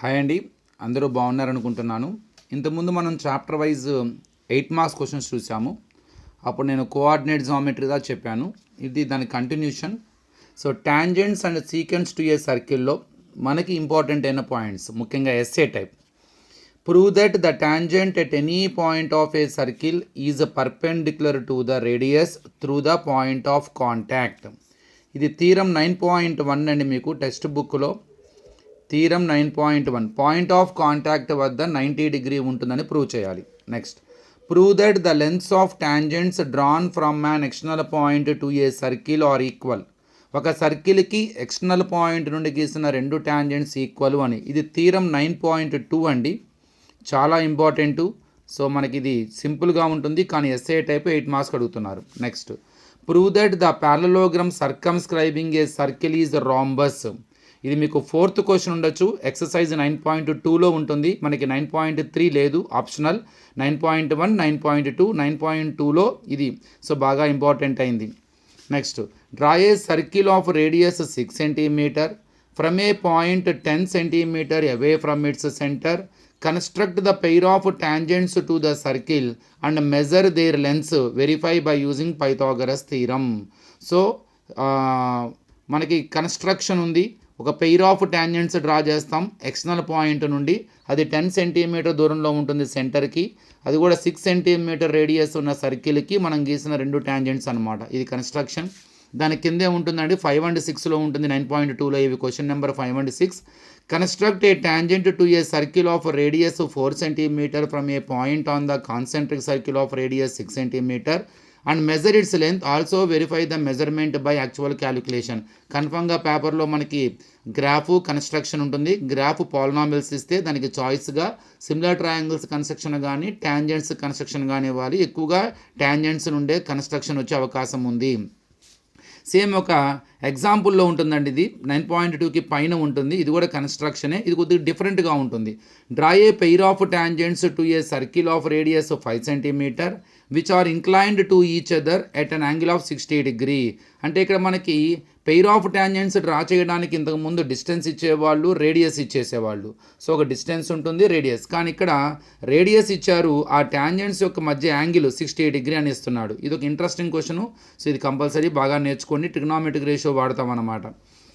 Hi అండి, అందరూ బాగున్నారనుకుంటున్నాను. ఇంతకుముందు మనం చాప్టర్ వైజ్ 8 మార్క్స్ క్వశ్చన్స్ చూసాము. అప్పుడు నేను కోఆర్డినేట్ జామెట్రీగా చెప్పాను. ఇది దాని continuation. So tangents and sequence to a సర్కిల్లో మనకి ఇంపార్టెంట్ అయిన పాయింట్స్, ముఖ్యంగా SA type. Prove that the tangent at any point of a circle is perpendicular to the radius through the point of contact. ఇది theorem 9.1 అండి. మీకు text బుక్లో theorem 9.1 point of contact వద్ద 90 degree ఉంటుందని prove చేయాలి. Next, prove that the lengths of tangents drawn from an external point to a circle are equal. ఒక సర్కిల్కి external point నుండి గీసిన రెండు టాంజెంట్స్ ఈక్వల్ అని. ఇది థీరం 9.2 అండి, చాలా ఇంపార్టెంటు. సో మనకి ఇది సింపుల్గా ఉంటుంది, కానీ ఎస్ఏ టైప్ 8 మార్క్స్ అడుగుతున్నారు. Next, prove that the parallelogram సర్కమ్స్క్రైబింగ్ A circle is rhombus. ఇది మీకు 4th క్వశ్చన్ ఉండొచ్చు. ఎక్సర్సైజ్ 9.2లో ఉంటుంది, మనకి 9.3 లేదు, ఆప్షనల్. 9.1, 9.2, 9.2లో ఇది. సో బాగా ఇంపార్టెంట్ అయింది. Next, draw a circle of radius 6 centimetre from a point 10 centimetre away from its centre. Construct the pair of tangents to the circle and measure their lengths. Verify by using Pythagoras theorem. So మనకి construction ఉంది. ఒక pair of tangents draw చేస్తాం external point నుండి. అది 10 centimetre దూరంలో ఉంటుంది సెంటర్కి. అది కూడా 6 సెంటీమీటర్ రేడియస్ ఉన్న సర్కిల్కి మనం గీసిన రెండు టాంజెంట్స్ అనమాట. ఇది కన్స్ట్రక్షన్. దాని కిందే ఉంటుందండి, 5 and 6లో ఉంటుంది. 9.2లో ఇవి question number 5 and 6. Construct a tangent to a circle of radius 4 centimetre from a point on the concentric circle of radius 6 centimetre and measure its length. Also verify the measurement by actual calculation. కన్ఫర్మ్గా పేపర్లో మనకి graph construction ఉంటుంది. Graph polynomials ఇస్తే దానికి చాయిస్గా similar triangles construction కానీ tangents construction కానీ ఇవ్వాలి. ఎక్కువగా టాంజెంట్స్ నుండే కన్స్ట్రక్షన్ వచ్చే అవకాశం ఉంది. సేమ్ ఒక ఎగ్జాంపుల్లో ఉంటుందండి. ఇది 9.2కి పైన ఉంటుంది. ఇది కూడా కన్స్ట్రక్షనే, ఇది కొద్దిగా డిఫరెంట్గా ఉంటుంది. Draw a pair of tangents to a circle of radius 5 centimetre which are inclined to each other at an angle of 60 degree. అంటే ఇక్కడ మనకి పెయిర్ ఆఫ్ టాంజెంట్స్ డ్రా చేయడానికి ఇంతకుముందు డిస్టెన్స్ ఇచ్చేవాళ్ళు, రేడియస్ ఇచ్చేసేవాళ్ళు. సో ఒక డిస్టెన్స్ ఉంటుంది, రేడియస్. కానీ ఇక్కడ రేడియస్ ఇచ్చారు, ఆ టాంజెంట్స్ యొక్క మధ్య యాంగిల్ 60 డిగ్రీ అని ఇస్తున్నాడు. ఇది ఒక ఇంట్రెస్టింగ్ క్వశ్చన్. సో ఇది కంపల్సరీ బాగా నేర్చుకోండి. ట్రిగ్నామెట్రిక్ రేషియో వాడతాం అన్నమాట.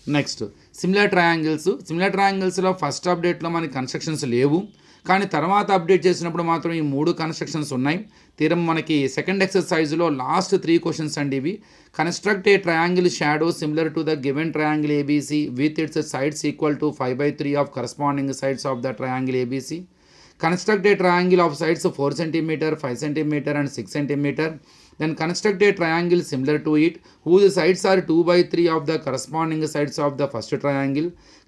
Next, similar triangles. సిమిలర్ ట్రయాంగిల్స్లో ఫస్ట్ అప్డేట్లో మనకి కన్స్ట్రక్షన్స్ లేవు, కానీ తర్వాత అప్డేట్ చేసినప్పుడు మాత్రం ఈ 3 కన్స్ట్రక్షన్స్ ఉన్నాయి. తీరం మనకి సెకండ్ ఎక్సర్సైజ్లో లాస్ట్ 3 క్వశ్చన్స్ అండి ఇవి. Construct a triangle shadow similar to the given triangle ABC with its sides equal to 5/3 of corresponding sides of the triangle ABC. Construct a triangle of sides of 4 cm, 5 cm and 6 cm. Then construct a triangle similar to it whose sides are 2/3 of the corresponding sides of the first triangle.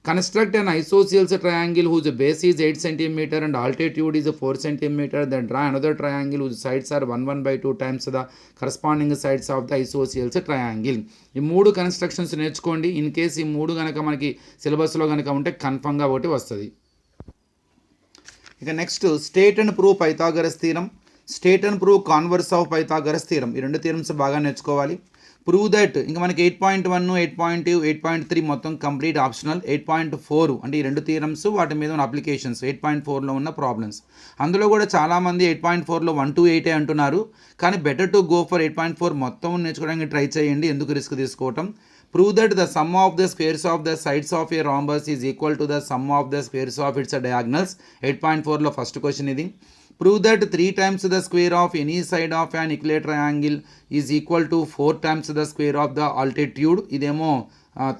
Construct an isosceles triangle whose base is 8 cm and altitude is 4 cm. Then draw another triangle whose sides are 1/2 times the corresponding sides of the isosceles triangle. ఈ 3 constructions నేర్చుకోండి. In case ఈ 3 కనుక మనకి సిలబస్లో కనుక ఉంటే కన్ఫర్మ్గా ఒకటి వస్తుంది. ఇక next, state and prove Pythagoras theorem, state and prove converse of Pythagoras theorem. ఈ 2 థీరమ్స్ బాగా నేర్చుకోవాలి. ప్రూవ్ దట్ ఇంకా మనకి 8.1, 8.2, 8.3 మొత్తం కంప్లీట్ ఆప్షనల్. 8.4 అంటే ఈ 2 థీరమ్స్, వాటి మీద ఉన్న అప్లికేషన్స్. 8.4లో ఉన్న ప్రాబ్లమ్స్. అందులో కూడా చాలామంది 8.4లో 1 to 8 అంటున్నారు, కానీ బెటర్ టు గో ఫర్ 8.4 మొత్తం నేర్చుకోవడానికి ట్రై చేయండి. ఎందుకు రిస్క్ తీసుకోవటం. Prove that the sum of the squares of the sides of a rhombus is equal to the sum of the squares of its diagonals. 8.4లో first question ఇది. Prove that 3 times the square of any side of an equilateral triangle is equal to 4 times the square of the altitude. ఇదేమో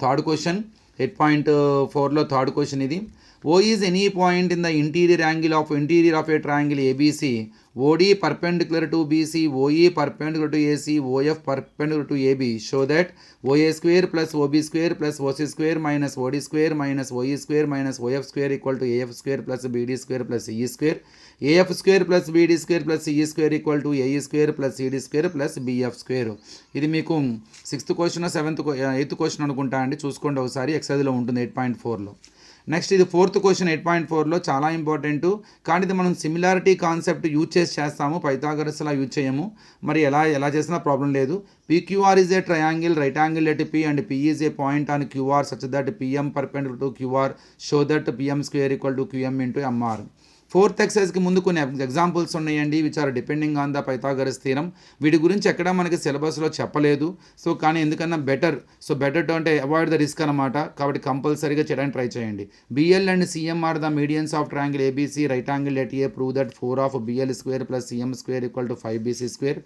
third question. 8.4లో third question ఇది. O is any point in the interior of a triangle ABC. OD perpendicular to BC, OE perpendicular to AC, OF perpendicular to AB. Show that OA square plus OB square plus OC square minus OD square minus OE square minus OF square equal to AF square plus BD square plus CE square. AF square plus BD square plus CE square equal to AE square plus CD square plus BF square. ఇది మీకు 6th question, 7th 8th question అనుకుంటా అండి. చూసుకోండి ఒకసారి, ఎక్సైజ్లో ఉంటుంది 8.4లో. Next ఇది 4th question 8.4లో చాలా important, కానీ ఇది మనం సిమిలారిటీ కాన్సెప్ట్ యూజ్ చేసి చేస్తాము, పైథాగరస్ అలా యూజ్ చేయము. మరి ఎలా చేసినా ప్రాబ్లం లేదు. PQR is a triangle, right angle at P and P is a point on QR such that PM perpendicular to QR, show that PM square equal to QM into MR. 4th ఎక్సైజ్కి ముందు కొన్ని examples ఉన్నాయండి which are depending on the Pythagoras theorem. వీటి గురించి ఎక్కడ మనకి సిలబస్లో చెప్పలేదు. So కానీ ఎందుకన్నా బెటర్ అంటే అవాయిడ్ ద రిస్క్ అనమాట. కాబట్టి కంపల్సరీగా చేయడానికి ట్రై చేయండి. BL and CM are the medians of triangle ABC, right angle at A, prove that 4 of BL square plus CM square equal to 5BC square.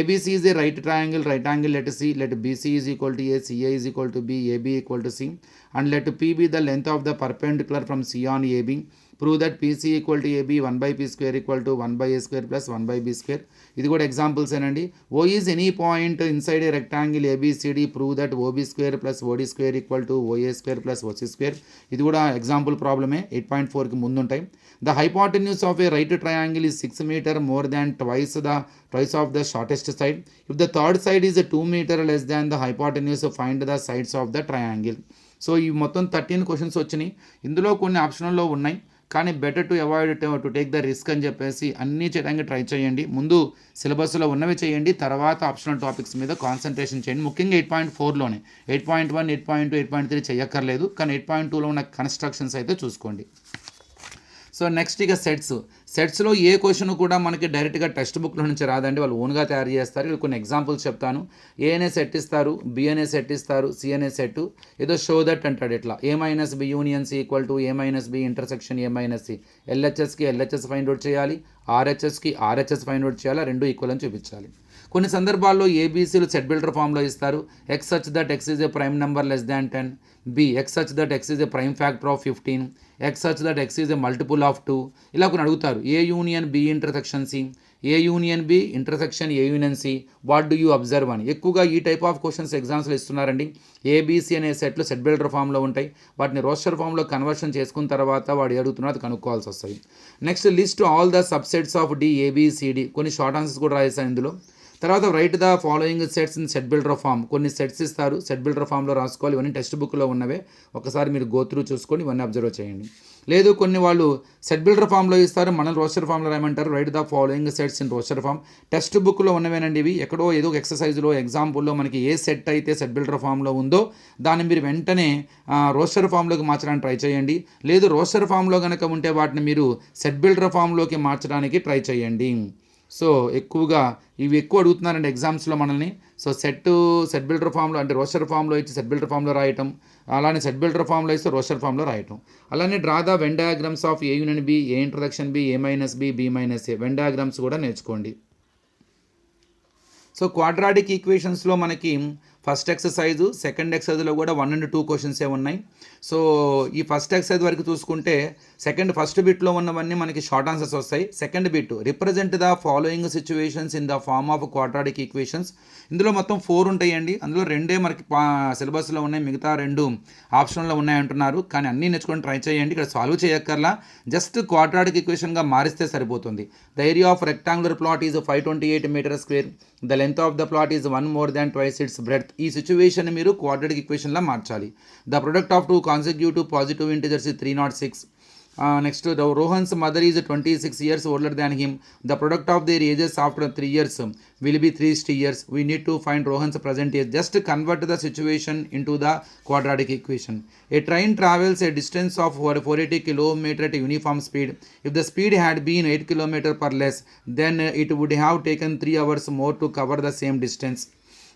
ABC is a right triangle at C, let BC is equal to A, CA is equal to B, AB equal to C, and let P be the length of the perpendicular from C on AB. Prove that PC equal to AB, 1 by P square equal to 1 by A square plus 1 by B square. ఇది కూడా examples ఏనండి. O is any point inside a rectangle ABCD. Prove that OB square plus OD square equal to OA square plus OC square. ఇది కూడా example ప్రాబ్లమే, 8.4కి ముందు ఉంటాయి. The hypotenuse of a right triangle is 6 meter more than twice of the shortest side. If the third side is 2 meter less than the hypotenuse, find the sides of the triangle. So ఈ మొత్తం 13 questions వచ్చినాయి. ఇందులో కొన్ని ఆప్షన్లో ఉన్నాయి, కానీ better to avoid to take the risk అని చెప్పేసి అన్నీ చేయడానికి ట్రై చేయండి. ముందు సిలబస్లో ఉన్నవి చేయండి, తర్వాత ఆప్షనల్ టాపిక్స్ మీద కాన్సన్ట్రేషన్ చేయండి. ముఖ్యంగా 8.4లోనే 8.1, 8.2, 8.3 చేయక్కర్లేదు, కానీ 8.2లో ఉన్న కన్స్ట్రక్షన్స్ అయితే చూసుకోండి. సో నెక్స్ట్ ఇక సెట్స్లో ఏ క్వశ్చన్ కూడా మనకి డైరెక్ట్గా టెక్స్ట్ బుక్లో నుంచి రాదండి, వాళ్ళు ఓన్గా తయారు చేస్తారు. ఇక్కడ కొన్ని ఎగ్జాంపుల్స్ చెప్తాను. ఏ అనే సెట్ ఇస్తారు, బి అనే సెట్ ఇస్తారు, సి అనే సెట్ ఏదో షో దట్ అంటాడు. ఇట్లా A-B union C equal to A-B intersection A-C. LHSకి LHS ఫైండ్ అవుట్ చేయాలి, RHSకి RHS ఫైండ్ అవుట్ చేయాలి, రెండు ఈక్వల్ అని చూపించాలి. కొన్ని సందర్భాల్లో ABCలు సెట్ బిల్డర్ ఫామ్లో ఇస్తారు. X such that X is a prime number less than 10, B X such that X is a prime factor of 15, X such that X is a multiple of 2. ఇలా కొన్ని అడుగుతారు. A union B intersection C, A union B intersection A union C, what do you observe అని ఎక్కువగా ఈ type of questions ఎగ్జామ్స్లో ఇస్తున్నారండి. ABC అనే సెట్లు సెట్ బిల్డర్ ఫామ్లో ఉంటాయి, వాటిని రోస్టర్ ఫామ్లో కన్వర్షన్ చేసుకున్న తర్వాత వాడు అడుగుతున్నారు, అది కనుక్కోవాల్సి వస్తుంది. Next list all the subsets of DABCD, కొన్ని షార్ట్ ఆన్సర్స్ కూడా రాసేసాను ఇందులో. తర్వాత write the following sets in set builder form, కొన్ని సెట్స్ ఇస్తారు, సెట్ బిల్డర్ ఫామ్లో రాసుకోవాలి. ఇవన్నీ టెక్స్ట్ బుక్లో ఉన్నవే, ఒకసారి మీరు గో త్రూ చూసుకొని ఇవన్నీ అబ్జర్వ్ చేయండి. లేదు కొన్ని వాళ్ళు సెట్ బిల్డర్ ఫామ్లో ఇస్తారు, మనం రోస్టర్ ఫామ్లో రాయమంటారు. Write the following sets in roster form, text బుక్లో ఉన్నవేనండి ఇవి. ఎక్కడో ఏదో ఎక్సర్సైజ్లో ఎగ్జాంపుల్లో మనకి ఏ సెట్ అయితే సెట్ బిల్డర్ ఫామ్లో ఉందో దాన్ని మీరు వెంటనే రోస్టర్ ఫామ్లోకి మార్చడానికి ట్రై చేయండి. లేదు రోస్టర్ ఫామ్లో కనుక ఉంటే వాటిని మీరు సెట్ బిల్డర్ ఫామ్లోకి మార్చడానికి ట్రై చేయండి. సో ఎక్కువగా ఇవి ఎక్కువ అడుగుతున్నారండి ఎగ్జామ్స్లో మనల్ని. సో సెట్ బిల్డర్ ఫామ్లో అంటే రోస్టర్ ఫామ్లో ఇచ్చి సెట్ బిల్డర్ ఫామ్లో రాయటం, అలానే సెట్ బిల్డర్ ఫామ్లో ఇస్తే రోస్టర్ ఫామ్లో రాయటం. అలానే draw the Venn diagrams of A union B, A intersection B, A-B, B-A. Venn diagrams కూడా నేర్చుకోండి. సో క్వాడ్రాటిక్ ఈక్వేషన్స్లో మనకి ఫస్ట్ ఎక్సర్సైజు, సెకండ్ ఎక్సర్సైజ్లో కూడా 1 and 2 క్వశ్చన్సే ఉన్నాయి. సో ఈ ఫస్ట్ ఎక్సర్సైజ్ వరకు చూసుకుంటే ఫస్ట్ బిట్లో ఉన్నవన్నీ మనకి షార్ట్ ఆన్సర్స్ వస్తాయి. Second bit represent the following situations in the form of quadratic equations. ఇందులో మొత్తం 4 ఉంటాయండి, అందులో 2 మనకి సిలబస్లో ఉన్నాయి, మిగతా 2 ఆప్షన్లో ఉన్నాయంటున్నారు. కానీ అన్నీ నేర్చుకొని ట్రై చేయండి, ఇక్కడ సాల్వ్ చేయక్కర్లా, జస్ట్ క్వాడ్రాటిక్ ఈక్వేషన్గా మారిస్తే సరిపోతుంది. The area of rectangular plot is 528 metre square, the length of the plot is 1 more than twice its breadth. ఈ సిచ్యువేషన్ మీరు క్వాడ్రాటిక్ ఈక్వేషన్లా మార్చాలి. The product of 2 consecutive positive integers is 306. Next, Rohan's mother is 26 years older than him. The product of their ages after 3 years will be 360 years. We need to find Rohan's present age. Just convert the situation into the quadratic equation. A train travels a distance of 480 km at uniform speed. If the speed had been 8 km per less, then it would have taken 3 hours more to cover the same distance.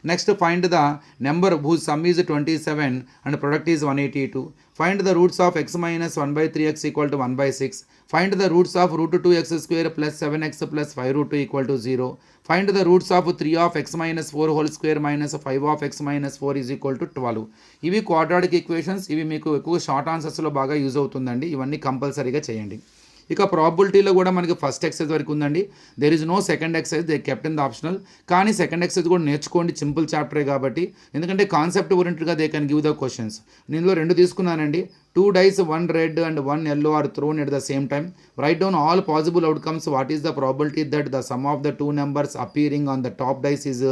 Next, find the number whose sum is 27 and product is 182. Find the roots of x minus 1 by 3x equal to 1 by 6. Find the roots of root 2x square plus 7x plus 5 root 2 equal to 0. Find the roots of 3 of x minus 4 whole square minus 5 of x minus 4 is equal to 12. ఇవి quadratic equations, ఇవి మీకు ఎక్కువ short ఆన్సర్స్లో బాగా use అవుతుందండి. ఇవన్నీ కంపల్సరీగా చేయండి. ఇక ప్రాబిలిటీలో కూడా మనకి ఫస్ట్ ఎక్సైజ్ వరకు ఉందండి. There is no second exercise, they kept in the optional. కానీ సెకండ్ ఎక్సైజ్ కూడా నేర్చుకోండి, సింపుల్ చాప్టరే కాబట్టి. ఎందుకంటే కాన్సెప్ట్ ఓరియంటెడ్గా they can give the questions. నేను 2 తీసుకున్నానండి. 2 dice, 1 red and 1 yellow are thrown at the same time. Write down all possible outcomes. What is the probability that the sum of the 2 numbers appearing on the top dice is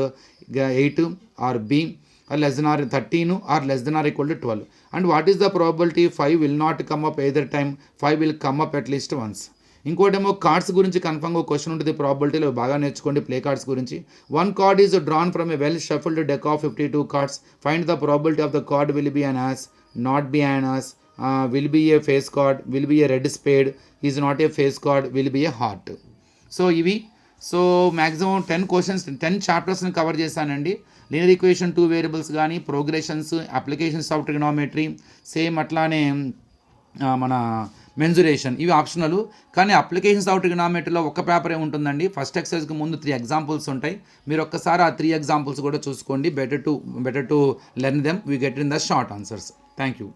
8, or B or less than or 13 or less than or equal to 12. And what is the probability 5 will not come up either time, 5 will come up at least once. ఇంకోటేమో cards గురించి కన్ఫర్మ్గా question ఉంటుంది ప్రాబిలిటీలో బాగా నేర్చుకోండి play cards గురించి. One card is drawn from a well shuffled deck of 52 cards. Find the probability of the card will be an ace, not be an ace, will be a face card, will be a red spade, is not a face card, will be a heart. So ఇవి maximum 10 questions 10 చాప్టర్స్ని cover చేశానండి. Linear equation 2 variables కానీ, progressions, applications of trigonometry, same అట్లానే మన mensuration, ఇవి optional. కానీ applications of ట్రిగ్నోమెట్రీలో ఒక పేపరే ఉంటుందండి. ఫస్ట్ ఎక్సర్సైజ్కి ముందు 3 ఎగ్జాంపుల్స్ ఉంటాయి. మీరు ఒక్కసారి ఆ 3 ఎగ్జాంపుల్స్ కూడా చూసుకోండి. Better to learn them, we get in the short answers. Thank you.